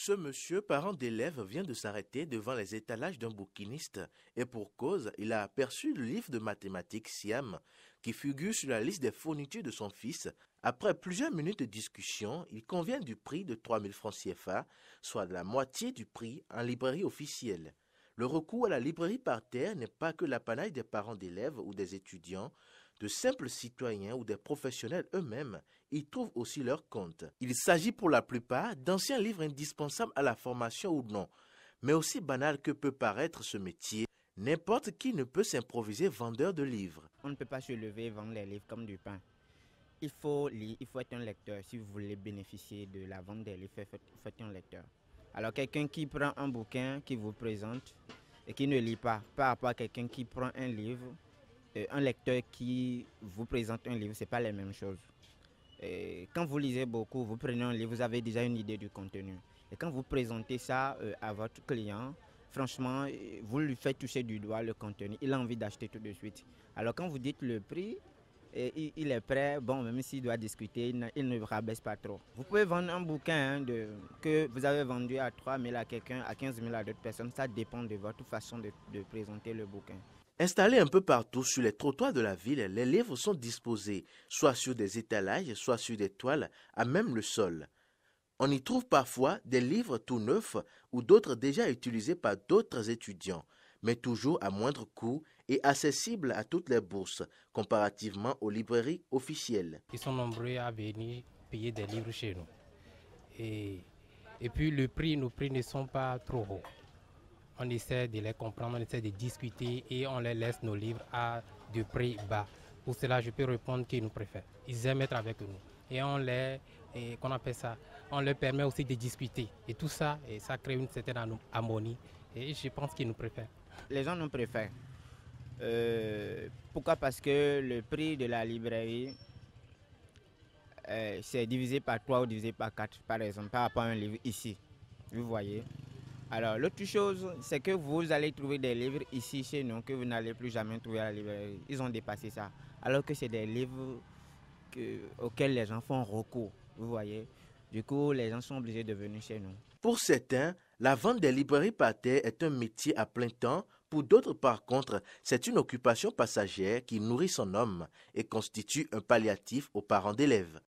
Ce monsieur, parent d'élève, vient de s'arrêter devant les étalages d'un bouquiniste et pour cause, il a aperçu le livre de mathématiques Siam qui figure sur la liste des fournitures de son fils. Après plusieurs minutes de discussion, il convient du prix de 3000 francs CFA, soit de la moitié du prix en librairie officielle. Le recours à la librairie par terre n'est pas que l'apanage des parents d'élèves ou des étudiants. De simples citoyens ou des professionnels eux-mêmes y trouvent aussi leur compte. Il s'agit pour la plupart d'anciens livres indispensables à la formation ou non, mais aussi banal que peut paraître ce métier. N'importe qui ne peut s'improviser vendeur de livres. On ne peut pas se lever et vendre les livres comme du pain. Il faut lire, il faut être un lecteur. Si vous voulez bénéficier de la vente des livres, il faut être un lecteur. Alors quelqu'un qui prend un bouquin qui vous présente et qui ne lit pas, par rapport à quelqu'un qui prend un livre, un lecteur qui vous présente un livre, ce n'est pas les mêmes choses. Quand vous lisez beaucoup, vous prenez un livre, vous avez déjà une idée du contenu. Et quand vous présentez ça à votre client, franchement, vous lui faites toucher du doigt le contenu. Il a envie d'acheter tout de suite. Alors quand vous dites le prix, il est prêt, bon, même s'il doit discuter, il ne rabaisse pas trop. Vous pouvez vendre un bouquin que vous avez vendu à 3 000 à quelqu'un, à 15 000 à d'autres personnes. Ça dépend de votre façon de présenter le bouquin. Installés un peu partout sur les trottoirs de la ville, les livres sont disposés soit sur des étalages, soit sur des toiles, à même le sol. On y trouve parfois des livres tout neufs ou d'autres déjà utilisés par d'autres étudiants, mais toujours à moindre coût et accessibles à toutes les bourses, comparativement aux librairies officielles. Ils sont nombreux à venir payer des livres chez nous. Et puis nos prix ne sont pas trop hauts. On essaie de les comprendre, on essaie de discuter et on les laisse nos livres à de prix bas. Pour cela, je peux répondre qu'ils nous préfèrent. Ils aiment être avec nous. Et on leur permet aussi de discuter. Et tout ça, et ça crée une certaine harmonie. Et je pense qu'ils nous préfèrent. Les gens nous préfèrent. Pourquoi? Parce que le prix de la librairie, c'est divisé par 3 ou divisé par 4, par exemple, par rapport à un livre ici. Vous voyez? Alors, l'autre chose, c'est que vous allez trouver des livres ici chez nous que vous n'allez plus jamais trouver à la librairie. Ils ont dépassé ça. Alors que c'est des livres auxquels les gens font recours. Vous voyez? Du coup, les gens sont obligés de venir chez nous. Pour certains, la vente des librairies par terre est un métier à plein temps. Pour d'autres, par contre, c'est une occupation passagère qui nourrit son homme et constitue un palliatif aux parents d'élèves.